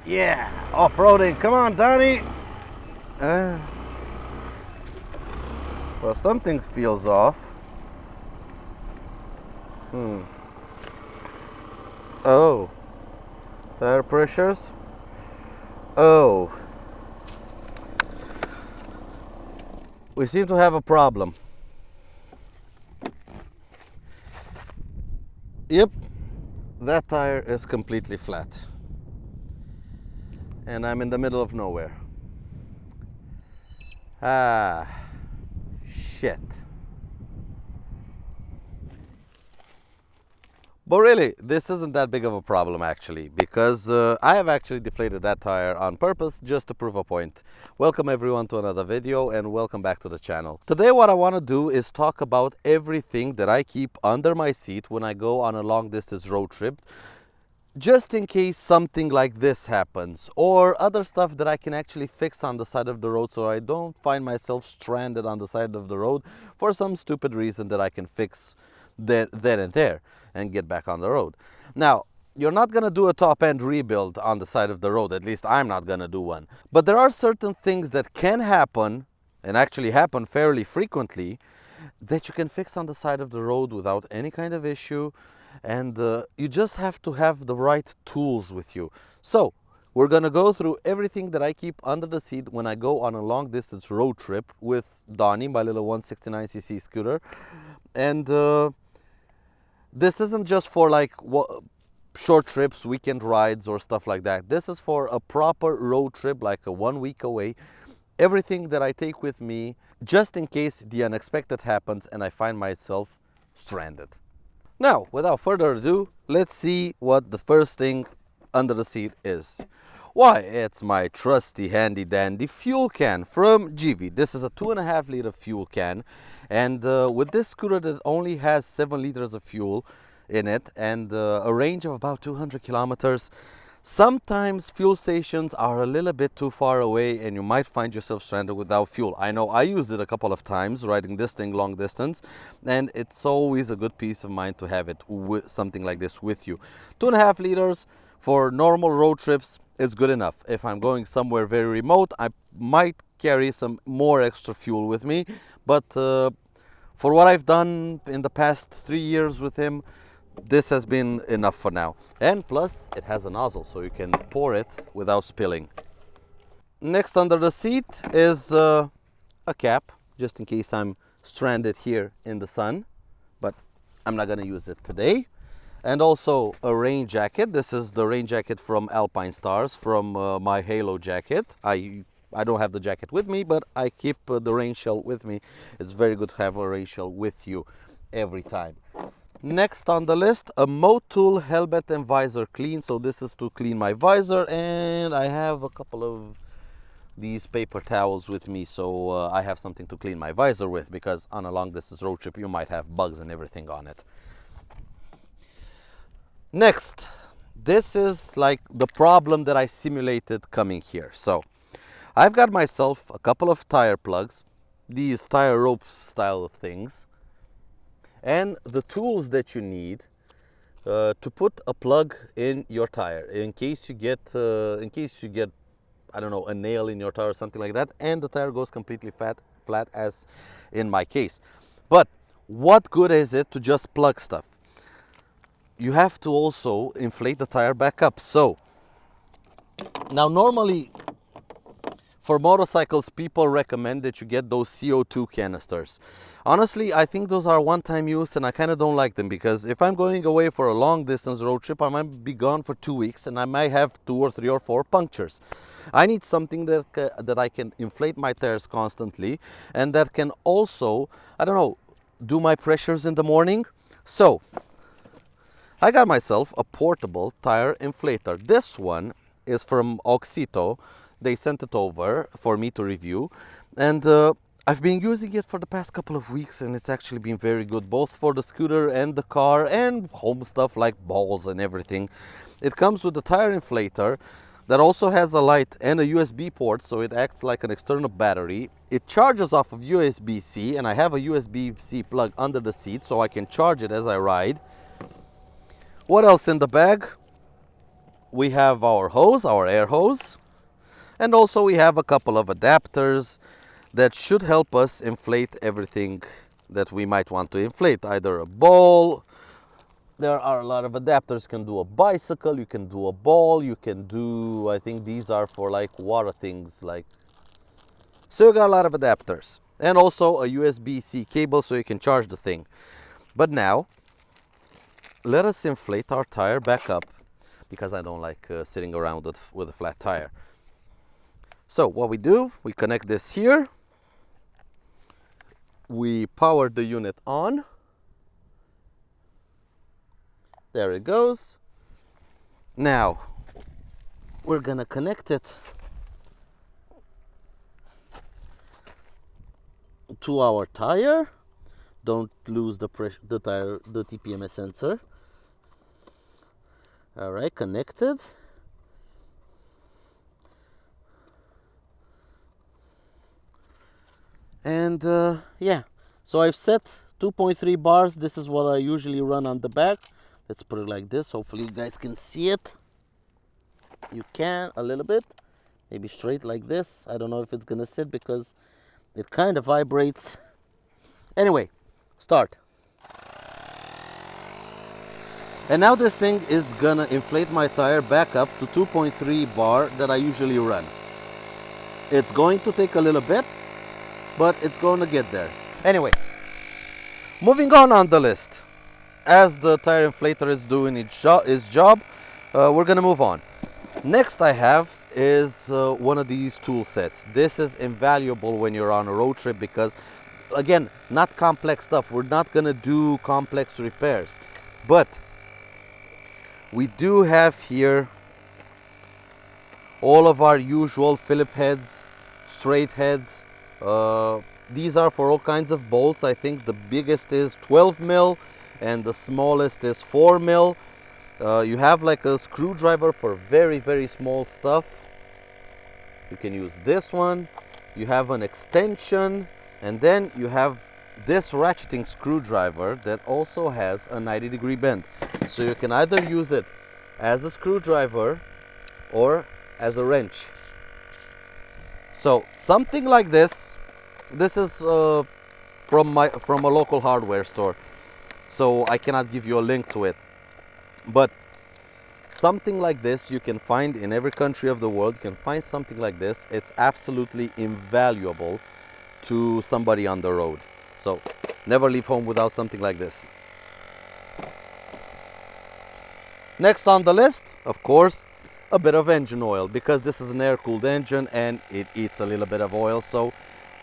Yeah, off-roading. Come on, Donnie. Well, something feels off. Oh, tire pressures. Oh, we seem to have a problem. Yep, that tire is completely flat. And I'm in the middle of nowhere. Ah, shit. But really, this isn't that big of a problem actually, because I have actually deflated that tire on purpose just to prove a point. Welcome everyone to another video and welcome back to the channel. Today what I want to do is talk about everything that I keep under my seat when I go on a long distance road trip, just in case something like this happens, or other stuff that I can actually fix on the side of the road so I don't find myself stranded on the side of the road for some stupid reason that I can fix then and there and get back on the road. Now, you're not going to do a top-end rebuild on the side of the road, at least I'm not going to do one. But there are certain things that can happen, and actually happen fairly frequently, that you can fix on the side of the road without any kind of issue, and you just have to have the right tools with you. So we're gonna go through everything that I keep under the seat when I go on a long distance road trip with Donnie, my little 169cc scooter. And this isn't just for like short trips, weekend rides or stuff like that. This is for a proper road trip, like a 1 week away. Everything that I take with me, just in case the unexpected happens and I find myself stranded. Now, without further ado, let's see what the first thing under the seat is. Why, it's my trusty handy dandy fuel can from GV. This is a 2.5 liter fuel can, and with this scooter that only has 7 liters of fuel in it and a range of about 200 kilometers, sometimes fuel stations are a little bit too far away and you might find yourself stranded without fuel. I know I used it a couple of times riding this thing long distance, and it's always a good peace of mind to have it with something like this with you. 2.5 liters for normal road trips is good enough. If I'm going somewhere very remote, I might carry some more extra fuel with me, but for what I've done in the past 3 years with him, this has been enough for now. And plus, it has a nozzle, so you can pour it without spilling. Next under the seat is a cap, just in case I'm stranded here in the sun, but I'm not gonna use it today. And also a rain jacket. This is the rain jacket from Alpine Stars, from my Halo jacket. I don't have the jacket with me, but I keep the rain shell with me. It's very good to have a rain shell with you every time. Next on the list, a Motul helmet and visor clean. So this is to clean my visor, and I have a couple of these paper towels with me, so I have something to clean my visor with, because on a long distance road trip you might have bugs and everything on it. Next, this is like the problem that I simulated coming here. So I've got myself a couple of tire plugs, these tire rope style things, and the tools that you need to put a plug in your tire in case you get I don't know, a nail in your tire or something like that, and the tire goes completely flat as in my case. But what good is it to just plug stuff? You have to also inflate the tire back up. So now normally for motorcycles, people recommend that you get those CO2 canisters. Honestly, I think those are one-time use, and I kind of don't like them, because if I'm going away for a long distance road trip, I might be gone for 2 weeks and I might have 2 or 3 or 4 punctures. I need something that I can inflate my tires constantly, and that can also, I don't know, do my pressures in the morning. So I got myself a portable tire inflator. This one is from Auxito. They sent it over for me to review, and I've been using it for the past couple of weeks, and it's actually been very good, both for the scooter and the car and home stuff like balls and everything. It comes with a tire inflator that also has a light and a USB port, so it acts like an external battery. It charges off of USB-C, and I have a USB-C plug under the seat so I can charge it as I ride. What else in the bag? we have our hose, our air hose, and also we have a couple of adapters that should help us inflate everything that we might want to inflate, either a ball. There are a lot of adapters. You can do a bicycle, you can do a ball, you can do, I think these are for like water things, like, so you got a lot of adapters. And also a USB-C cable so you can charge the thing. But now, let us inflate our tire back up, because I don't like sitting around with a flat tire. So what we do, we connect this here, we power the unit on, there it goes. Now we're gonna connect it to our tire. Don't lose the pressure, the tire, the TPMS sensor. All right, connected. And yeah, so I've set 2.3 bars. This is what I usually run on the back. Let's put it like this. Hopefully you guys can see it. You can a little bit, maybe straight like this. I don't know if it's gonna sit because it kind of vibrates. Anyway, start. And now this thing is gonna inflate my tire back up to 2.3 bar that I usually run. It's going to take a little bit, but it's going to get there. Anyway, moving on the list. As the tire inflator is doing its job, we're gonna move on. Next I have is one of these tool sets. This is invaluable when you're on a road trip because, again, not complex stuff. We're not gonna do complex repairs, but we do have here all of our usual Phillip heads, straight heads. These are for all kinds of bolts. I think the biggest is 12 mil and the smallest is 4 mil. You have like a screwdriver for very, very small stuff. You can use this one. You have an extension, and then you have this ratcheting screwdriver that also has a 90-degree bend. So you can either use it as a screwdriver or as a wrench. So something like this. This is from a local hardware store, so I cannot give you a link to it. But something like this you can find in every country of the world. You can find something like this. It's absolutely invaluable to somebody on the road. So never leave home without something like this. Next on the list, of course, a bit of engine oil, because this is an air-cooled engine and it eats a little bit of oil. So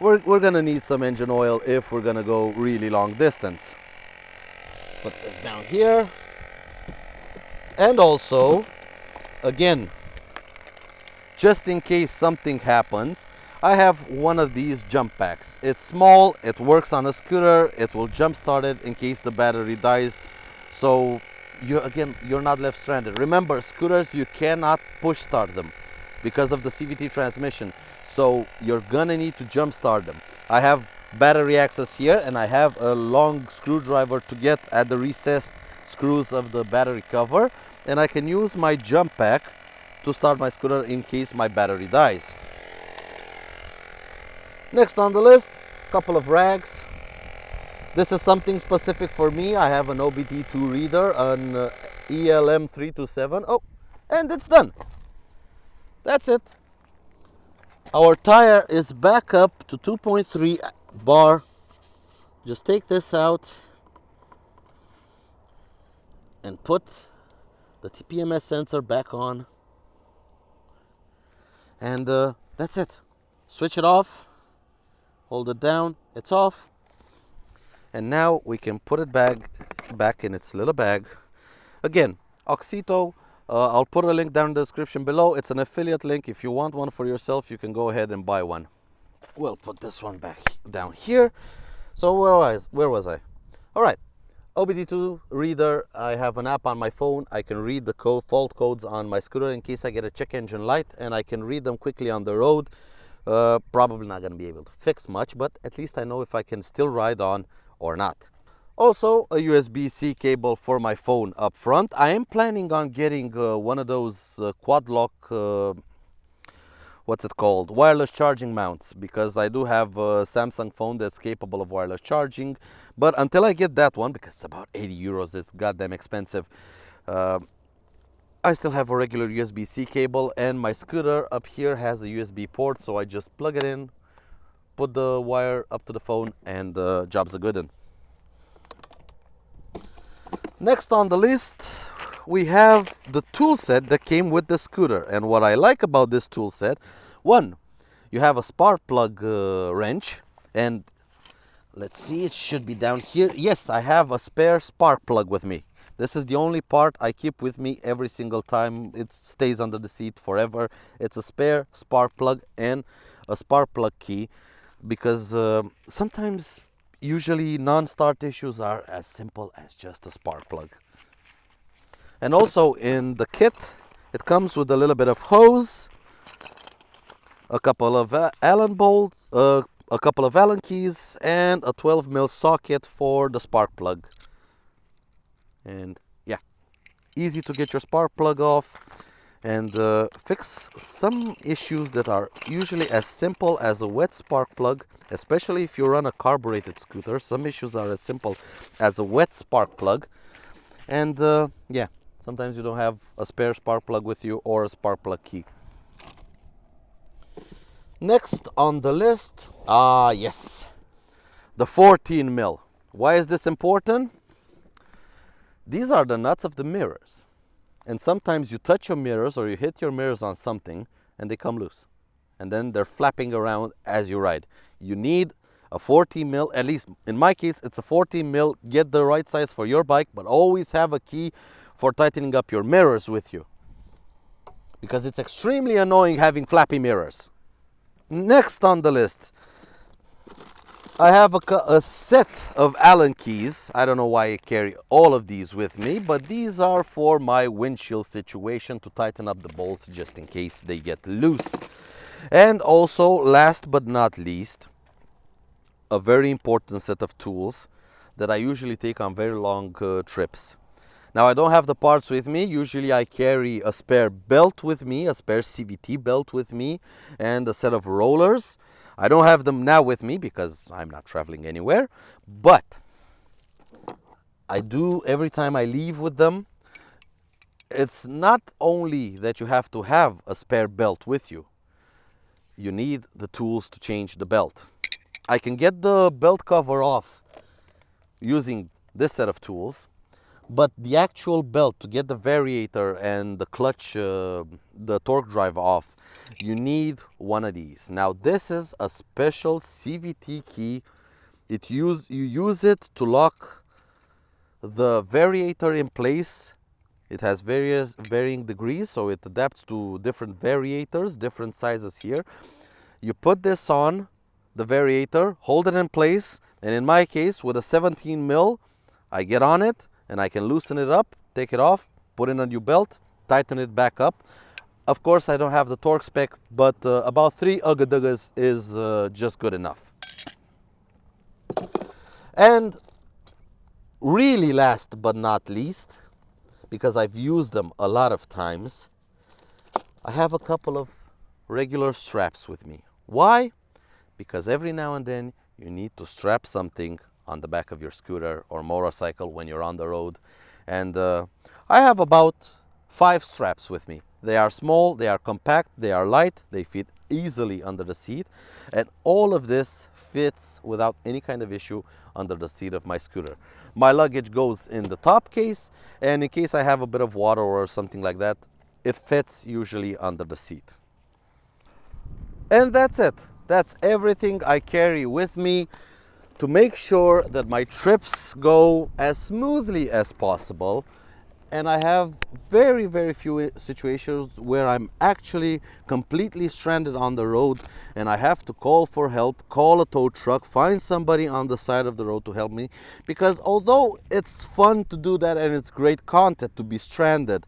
we're gonna need some engine oil if we're gonna go really long distance. Put this down here. And also, again, just in case something happens, I have one of these jump packs. It's small, it works on a scooter, it will jump start it in case the battery dies. So you're not left stranded. Remember, scooters, you cannot push start them because of the CVT transmission. So you're gonna need to jump start them. I have battery access here, and I have a long screwdriver to get at the recessed screws of the battery cover, and I can use my jump pack to start my scooter in case my battery dies. Next on the list, a couple of rags. This is something specific for me. I have an OBD2 reader, an ELM327. Oh, and it's done. That's it. Our tire is back up to 2.3 bar. Just take this out and put the TPMS sensor back on, and that's it. Switch it off, hold it down, it's off, and now we can put it back in its little bag. Again, Auxito, I'll put a link down in the description below. It's an affiliate link. If you want one for yourself, you can go ahead and buy one. We'll put this one back down here. So where was I? All right. OBD2 reader. I have an app on my phone. I can read the fault codes on my scooter in case I get a check engine light, and I can read them quickly on the road. Probably not going to be able to fix much, but at least I know if I can still ride on or not. Also, a USB-C cable for my phone up front. I am planning on getting one of those quad lock, what's it called, wireless charging mounts, because I do have a Samsung phone that's capable of wireless charging. But until I get that one, because it's about 80 euros, it's goddamn expensive, I still have a regular USB-C cable, and my scooter up here has a USB port, so I just plug it in, put the wire up to the phone, and the job's a good one. Next on the list, we have the tool set that came with the scooter. And what I like about this tool set, one, you have a spark plug wrench, and let's see, it should be down here. Yes, I have a spare spark plug with me. This is the only part I keep with me every single time. It stays under the seat forever. It's a spare spark plug and a spark plug key, because sometimes, usually non-start issues are as simple as just a spark plug. And also in the kit, it comes with a little bit of hose, a couple of Allen bolts, a couple of Allen keys, and a 12mm socket for the spark plug. And yeah, easy to get your spark plug off and fix some issues that are usually as simple as a wet spark plug. Especially if you run a carbureted scooter, some issues are as simple as a wet spark plug. And yeah, sometimes you don't have a spare spark plug with you or a spark plug key. Next on the list, yes, the 14mm. Why is this important? These are the nuts of the mirrors. And sometimes you touch your mirrors or you hit your mirrors on something and they come loose. And then they're flapping around as you ride. You need a 14mm, at least in my case, it's a 14mm. Get the right size for your bike, but always have a key for tightening up your mirrors with you, because it's extremely annoying having flappy mirrors. Next on the list, I have a set of Allen keys. I don't know why I carry all of these with me, but these are for my windshield situation, to tighten up the bolts just in case they get loose. And also, last but not least, a very important set of tools that I usually take on very long trips. Now, I don't have the parts with me. Usually I carry a spare belt with me, a spare CVT belt with me, and a set of rollers. I don't have them now with me because I'm not traveling anywhere, but I do every time I leave with them. It's not only that you have to have a spare belt with you. You need the tools to change the belt. I can get the belt cover off using this set of tools, but the actual belt, to get the variator and the clutch, the torque drive off, you need one of these. Now, this is a special CVT key. You use it to lock the variator in place. It has varying degrees, so it adapts to different variators, different sizes here. You put this on the variator, hold it in place, and in my case, with a 17mm, I get on it and I can loosen it up, take it off, put in a new belt, tighten it back up. Of course, I don't have the torque spec, but about 3 ugga-duggas is just good enough. And really last but not least, because I've used them a lot of times, I have a couple of regular straps with me. Why? Because every now and then you need to strap something on the back of your scooter or motorcycle when you're on the road. And I have about 5 straps with me. They are small, they are compact, they are light, they fit easily under the seat, and all of this fits without any kind of issue under the seat of my scooter. My luggage goes in the top case, and in case I have a bit of water or something like that, it fits usually under the seat. And that's it. That's everything I carry with me to make sure that my trips go as smoothly as possible. And I have very, very few situations where I'm actually completely stranded on the road and I have to call for help, call a tow truck, find somebody on the side of the road to help me. Because although it's fun to do that and it's great content to be stranded,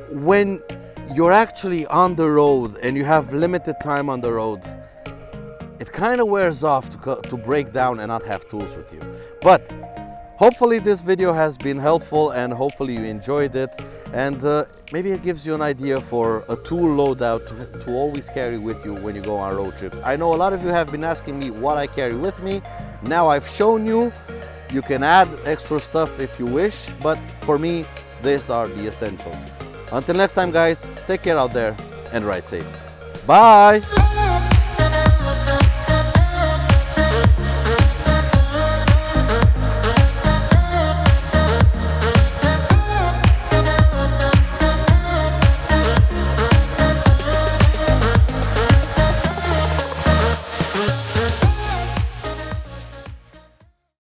when you're actually on the road and you have limited time on the road, it kind of wears off to break down and not have tools with you. But hopefully this video has been helpful and hopefully you enjoyed it, and maybe it gives you an idea for a tool loadout to always carry with you when you go on road trips. I know a lot of you have been asking me what I carry with me. Now I've shown you. You can add extra stuff if you wish, but for me, these are the essentials. Until next time guys, take care out there and ride safe. Bye!